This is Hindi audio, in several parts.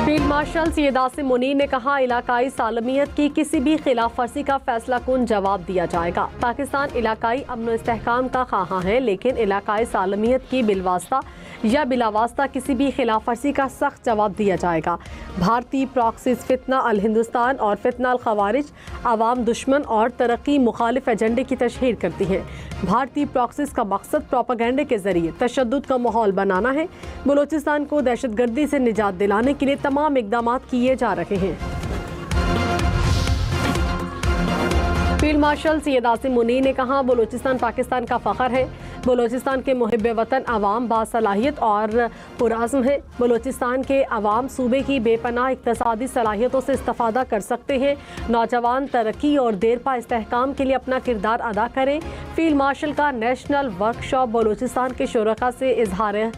फील्ड मार्शल सैयद आसिम मुनीर ने कहा, इलाकाई सालमियत की किसी भी खिलाफ वर्जी का फैसला कुन जवाब दिया जाएगा। पाकिस्तान इलाकाई अमन इस्तेहकाम का ख़्वाह है, लेकिन इलाकाई सालमियत की बिलवास्ता या बिलावास्ता किसी भी खिलाफ वर्जी का सख्त जवाब दिया जाएगा। भारतीय प्रॉक्सीज फितना अल हिंदुस्तान और फितना अल खवारिज अवाम दुश्मन और तरक्की मुखालिफ एजेंडे की तशहीर करती हैं। भारतीय प्रॉक्सीज का मकसद प्रोपेगेंडे के जरिए तशद्दुद का माहौल बनाना है। बलूचिस्तान को दहशतगर्दी से निजात दिलाने के लिए तमाम इक़दाम किए जा रहे हैं। फील्ड मार्शल सैयद आसिम मुनीर ने कहा, बलूचिस्तान पाकिस्तान का फ़ख्र है। बलूचिस्तान के मुहिब्बे वतन अवाम बासलाहियत और पुरअज़्म है। बलूचिस्तान के अवाम सूबे की बेपनाह इक़्तिसादी सलाहियतों से इस्तेफ़ादा कर सकते हैं। नौजवान तरक्की और देरपा इस्तेहकाम के लिए अपना किरदार अदा करें। फील्ड मार्शल का नेशनल वर्कशॉप बलूचिस्तान के शुरका से इजहार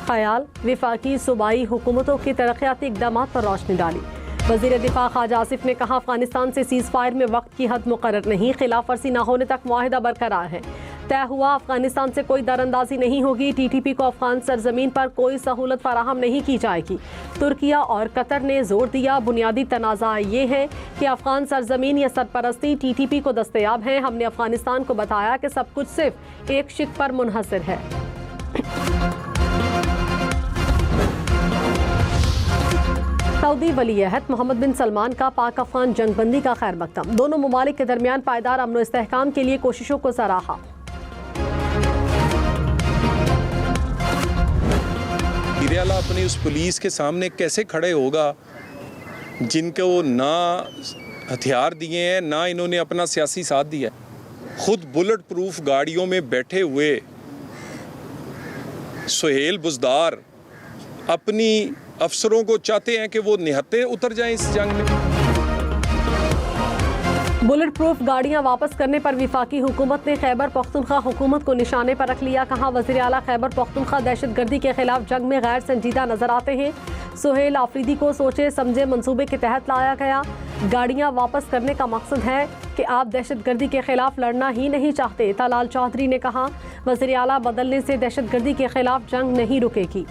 ख्याल, विफाकी सूबाई हुकूमतों की तरक्याती इक़दामात पर रोशनी डाली। वज़ीर दिफा ख्वाजा आसिफ ने कहा, अफगानिस्तान से सीज़ फायर में वक्त की हद मुकर्रर नहीं, खिलाफ वर्जी न होने तक मुआहिदा बरकरार है। तय हुआ, अफगानिस्तान से कोई दरअंदाजी नहीं होगी। TTP को अफगान सरजमीन पर कोई सहूलत फराहम नहीं की जाएगी। तुर्किया और कतर ने जोर दिया, बुनियादी तनाज़ा ये है कि अफगान सरजमीन या सरपरस्ती TTP को दस्तयाब है। हमने अफगानिस्तान को बताया कि सब कुछ सिर्फ एक शिक पर मुनहसर है। सऊदी वली अहद मोहम्मद बिन सलमान का पाक अफगान जंगबंदी का खैर मकदम। दोनों ममालिक के दरमियान पायदार अमन इस्तेहकाम के लिए कोशिशों को सराहा। हीरेवाला अपनी उस पुलिस के सामने कैसे खड़े होगा जिनको ना हथियार दिए हैं, ना इन्होंने अपना सियासी साथ दिया है। खुद बुलेट प्रूफ गाड़ियों में बैठे हुए सुहेल बुज़दार अपनी अफसरों को चाहते हैं कि वो निहत्ते उतर जाएं इस जंग में। बुलेट प्रूफ गाड़ियां वापस करने पर विफाकी हुकूमत ने खैबर पख्तूनख्वा हुकूमत को निशाने पर रख लिया। कहा, वज़ीर आला खैबर पख्तूनख्वा दहशतगर्दी के खिलाफ जंग में गैर संजीदा नजर आते हैं। सुहेल आफरीदी को सोचे समझे मंसूबे के तहत लाया गया। गाड़ियां वापस करने का मकसद है कि आप दहशतगर्दी के खिलाफ लड़ना ही नहीं चाहते। तलाल चौधरी ने कहा, वज़ीर आला बदलने से दहशतगर्दी के खिलाफ जंग नहीं रुकेगी।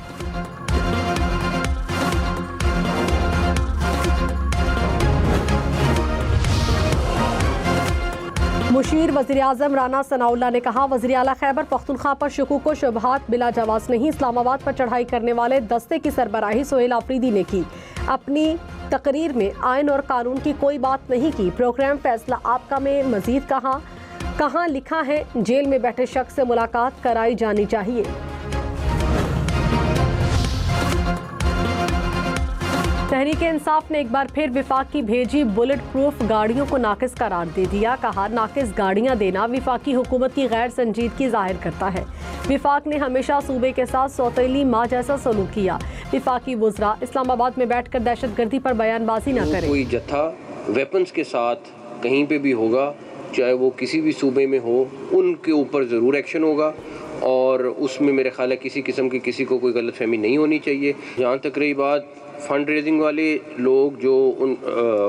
मुशीर वज़ीर आज़म राना सनाउल्लाह ने कहा, वज़ीर आला खैबर पख्तूनख्वा पर शुकूक व शुबहात बिला जवाज़ नहीं। इस्लामाबाद पर चढ़ाई करने वाले दस्ते की सरबराही सुहेल आफरीदी ने की। अपनी तकरीर में आइन और कानून की कोई बात नहीं की। प्रोग्राम फैसला आपका में मजीद कहाँ लिखा है जेल में बैठे शख्स से मुलाकात कराई जानी चाहिए। तहरीक इंसाफ ने एक बार फिर विफाक की भेजी बुलेट प्रूफ गाड़ियों को नाकिस करार दे दिया। कहा, नाकिस गाड़ियां देना विफाकी हुकूमत की गैर संजीदगी जाहिर करता है। विफाक ने हमेशा सूबे के साथ सौतेली माँ जैसा सलूक किया। विफाकी वुज़रा इस्लामाबाद में बैठकर दहशतगर्दी पर बयानबाजी न करें। कोई जत्था वेपन्स के साथ कहीं पे भी होगा, चाहे वो किसी भी सूबे में हो, उनके ऊपर ज़रूर एक्शन होगा और उसमें मेरे ख्याल है किसी किस्म की किसी को कोई गलतफहमी नहीं होनी चाहिए। जहाँ तक रही बात फंड रेजिंग वाले लोग जो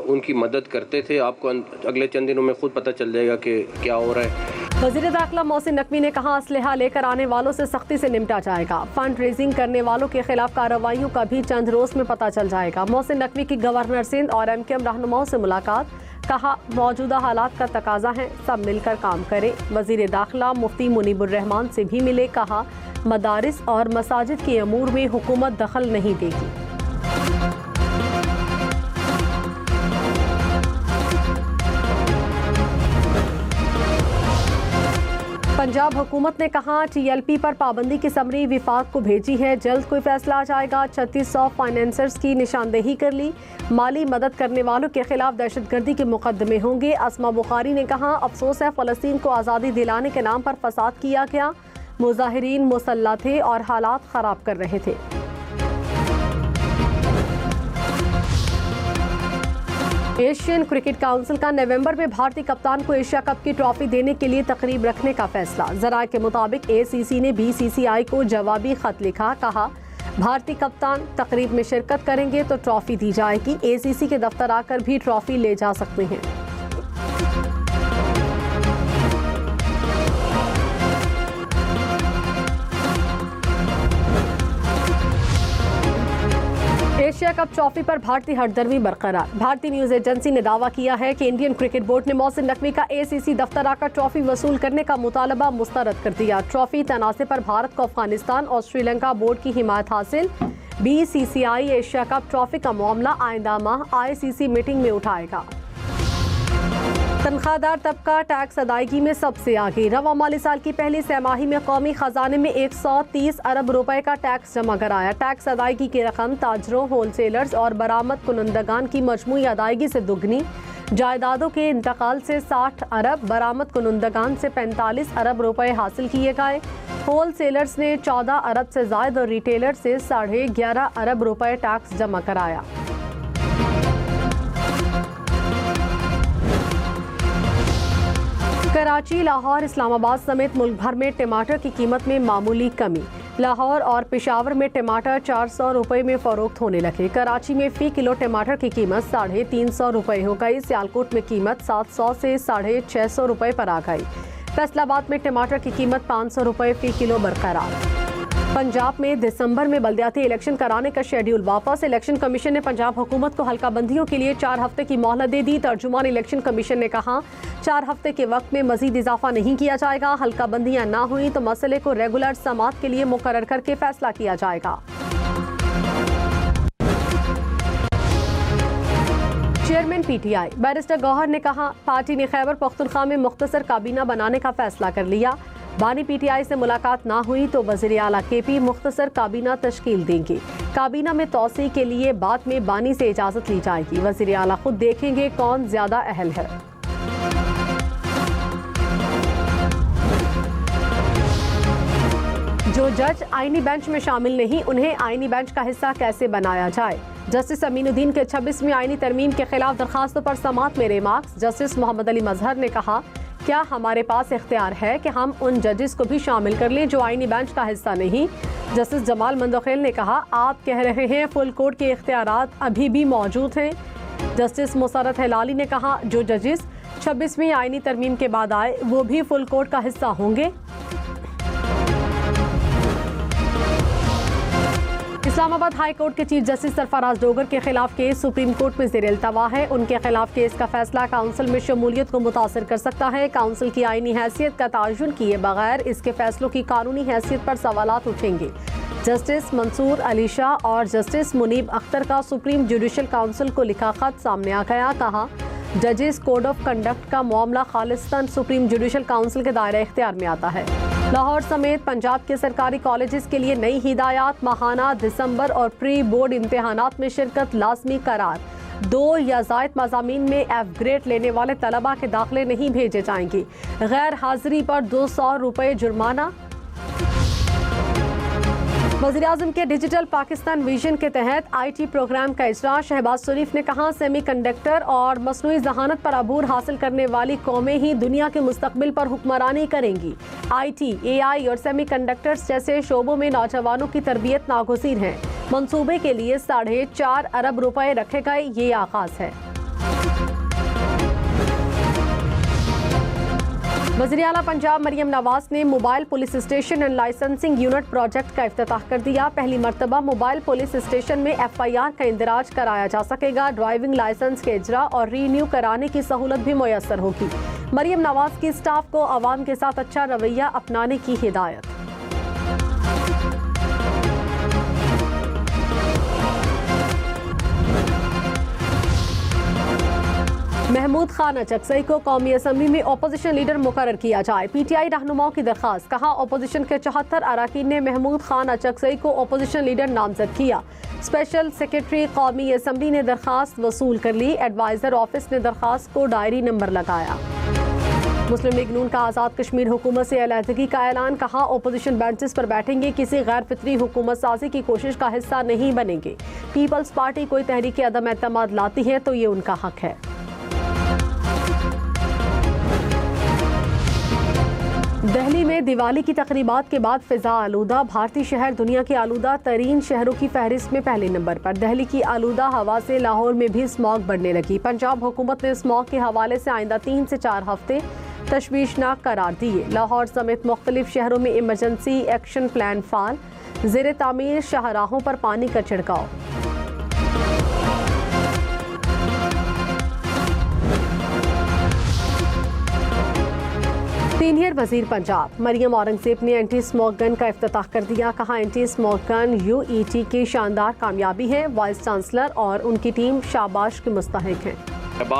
उनकी मदद करते थे, आपको अगले चंद दिनों में खुद पता चल जाएगा कि क्या हो रहा है। वज़ीर दाखिला मोहसिन नकवी ने कहा, असलहा लेकर आने वालों से सख्ती से निपटा जाएगा। फंड रेजिंग करने वालों के खिलाफ कार्रवाइयों का भी चंद रोज में पता चल जाएगा। मोहसिन नकवी की गवर्नर सिंध और MKM रहनुमाओं से मुलाकात। कहा, मौजूदा हालात का तकाजा है, सब मिलकर काम करें। वज़ीर दाखिला मुफ्ती मुनीबुर रहमान से भी मिले। कहा, मदारिस और मसाजिद के अमूर में हुकूमत दखल नहीं देगी। पंजाब हुकूमत ने कहा, TLP पर पाबंदी की समरी विफाक को भेजी है, जल्द कोई फैसला आ जाएगा। 3600 फाइनेंसर्स की निशानदेही कर ली। माली मदद करने वालों के खिलाफ दहशतगर्दी के मुकदमे होंगे। अस्मा बुखारी ने कहा, अफसोस है फ़लस्तीन को आज़ादी दिलाने के नाम पर फसाद किया गया। मुजाहिरीन मुसल्लह थे और हालात ख़राब कर रहे थे। एशियन क्रिकेट काउंसिल का नवंबर में भारतीय कप्तान को एशिया कप की ट्रॉफी देने के लिए तकरीब रखने का फैसला। ज़राए के मुताबिक ACC ने BCCI को जवाबी खत लिखा। कहा, भारतीय कप्तान तकरीब में शिरकत करेंगे तो ट्रॉफी दी जाएगी। ACC के दफ्तर आकर भी ट्रॉफी ले जा सकते हैं। एशिया कप ट्रॉफी पर भारतीय हटदर्मी बरकरार। भारतीय न्यूज एजेंसी ने दावा किया है कि इंडियन क्रिकेट बोर्ड ने मोहसिन नकवी का ACC दफ्तर आकर ट्रॉफी वसूल करने का मुतालबा मुस्तरद कर दिया। ट्रॉफी तनाज़े पर भारत को अफगानिस्तान और श्रीलंका बोर्ड की हिमायत हासिल। BCCI एशिया कप ट्रॉफी का मामला आइंदा माह ICC मीटिंग में उठाएगा। तनख्वाहदार तबका टैक्स अदायगी में सबसे आगे। रवा माली साल की पहली सहमाही में कौमी खजाने में 130 अरब रुपए का टैक्स जमा कराया। टैक्स अदायगी की रकम ताजरों, होलसेलर्स और बरामद कुनंदगान की मजमूई अदायगी से दुगनी। जायदादों के इंतकाल से 60 अरब, बरामद कुनंदगान से 45 अरब रुपए हासिल किए गए। होलसेलर्स ने 14 अरब से ज्यादा और रिटेलर से 11.5 अरब रुपए टैक्स जमा कराया। कराची, लाहौर, इस्लामाबाद समेत मुल्क भर में टमाटर की कीमत में मामूली कमी। लाहौर और पेशावर में टमाटर 400 रुपए में फरोख्त होने लगे। कराची में फी किलो टमाटर की कीमत 350 रुपए हो गई। सियालकोट में कीमत 700 से 650 रुपए पर आ गई। फैसलाबाद में टमाटर की कीमत 500 रुपए फी किलो बरकरार। पंजाब में दिसंबर में बल्दियाती इलेक्शन कराने का शेड्यूल वापस। इलेक्शन कमीशन ने पंजाब हुकूमत को हल्का बंदियों के लिए 4 हफ्ते की मोहलत दे दी। तर्जुमान इलेक्शन कमीशन ने कहा 4 हफ्ते के वक्त में मजीद इजाफा नहीं किया जाएगा। हल्का बंदियां ना हुई तो मसले को रेगुलर समात के लिए मुकर्रर करके फैसला किया जाएगा। चेयरमैन PTI बैरिस्टर गौहर ने कहा पार्टी ने खैबर पख्तूनख्वा में मुख्तसर काबीना बनाने का फैसला कर लिया। बानी PTI से मुलाकात ना हुई तो वज़ीर आला KP मुख्तसर काबीना तश्कील देंगे। काबीना में तौसी के लिए बाद में बानी से इजाज़त ली जाएगी। वज़ीर आला खुद देखेंगे कौन ज़्यादा अहल है। जो जज आईनी बेंच में शामिल नहीं, उन्हें आईनी बेंच का हिस्सा कैसे बनाया जाए। जस्टिस अमीनुद्दीन के 26वीं आईनी तरमीम के खिलाफ दरखास्तों पर समात में रिमार्क्स। जस्टिस मोहम्मद अली मजहर ने कहा क्या हमारे पास इख्तियार है कि हम उन जजेस को भी शामिल कर लें जो आईनी बेंच का हिस्सा नहीं। जस्टिस जमाल मंदोखेल ने कहा आप कह रहे हैं फुल कोर्ट के इख्तियारात अभी भी मौजूद हैं। जस्टिस मुसरत हिलाली ने कहा जो जजेस 26वीं आईनी तरमीम के बाद आए वो भी फुल कोर्ट का हिस्सा होंगे। इस्लामाबाद हाई कोर्ट के चीफ जस्टिस सरफराज डोगर के खिलाफ केस सुप्रीम कोर्ट में ज़ेर इल्तवा है। उनके खिलाफ केस का फैसला काउंसिल में शमूलियत को मुतासिर कर सकता है। काउंसिल की आईनी हैसियत का तयन किए बगैर इसके फैसलों की कानूनी हैसियत पर सवालात उठेंगे। जस्टिस मंसूर अली शाह और जस्टिस मुनीब अख्तर का सुप्रीम जुडिशल काउंसिल को लिखा खत सामने आ गया। कहा जजेस कोड ऑफ कंडक्ट का मामला खालिस्तान सुप्रीम जुडिशल काउंसिल के दायरे इख्तियार में आता है। लाहौर समेत पंजाब के सरकारी कॉलेजेस के लिए नई हिदायत। माहाना, दिसंबर और प्री बोर्ड इम्तिहानात में शिरकत लाजमी करार। 2 या ज़ायद मज़ामीन में F ग्रेड लेने वाले तलबा के दाखिले नहीं भेजे जाएंगे। गैर हाजिरी पर 200 रुपये जुर्माना। वज़ीर-ए-आज़म के डिजिटल पाकिस्तान विजन के तहत IT प्रोग्राम का इजरा। शहबाज शरीफ ने कहा सेमीकंडक्टर और मसनूई ज़हानत पर अबूर हासिल करने वाली कौमें ही दुनिया के मुस्तकबिल पर हुक्मरानी करेंगी। IT, AI और सेमीकंडक्टर्स जैसे शोबों में नौजवानों की तरबियत नागुज़ीर है। मंसूबे के लिए 4.5 अरब रुपए रखे गए। ये आगाज है। वज़ीर आला पंजाब मरियम नवाज ने mobile police station and licensing unit project का इफ्तिताह कर दिया। पहली मरतबा मोबाइल पुलिस स्टेशन में FIR का इंदराज कराया जा सकेगा। ड्राइविंग लाइसेंस के इजरा और रीन्यू कराने की सहूलत भी मुयस्सर होगी। मरियम नवाज की स्टाफ को आवाम के साथ अच्छा रवैया अपनाने की हिदायत। महमूद खान अचकजई को कौमी असम्बली में अपोजिशन लीडर मुकर्रर किया जाए। PTI रहनुमाओं की दरखास्त। कहा अपोजिशन के 74 अरकान ने महमूद खान अचकजई को अपोजिशन लीडर नामजद किया। स्पेशल सेक्रेटरी कौमी असम्बली ने दरखास्त वसूल कर ली। एडवाइजर ऑफिस ने दरखास्त को डायरी नंबर लगाया। मुस्लिम लीग नून का आज़ाद कश्मीर हुकूमत से अलहदगी का ऐलान। कहा अपोजिशन बेंचेस पर बैठेंगे, किसी गैर फितरी हुकूमत साजी की कोशिश का हिस्सा नहीं बनेंगे। पीपल्स पार्टी कोई तहरीक अदम एतमाद लाती है तो ये उनका हक है। दिल्ली में दिवाली की तकरीबात के बाद फिजा आलूदा। भारतीय शहर दुनिया के आलूदा तरीन शहरों की फहरिस्त में पहले नंबर पर। दिल्ली की आलूदा हवा से लाहौर में भी स्मॉग बढ़ने लगी। पंजाब हुकूमत ने स्मॉग के हवाले से आइंदा 3 से 4 हफ्ते तशवीशनाक करार दिए। लाहौर समेत मुख्तलिफ शहरों में इमरजेंसी एक्शन प्लान फाल। ज़ेर तामीर शाहराहों पर पानी का छिड़काव। सीनियर वजीर पंजाब मरियम औरंगजेब ने एंटी स्मोक गन का इफ्तिताह कर दिया। कहा, एंटी स्मोक गन UET की शानदार कामयाबी है। वाइस चांसलर और उनकी टीम शाबाश के मुस्तहिक हैं।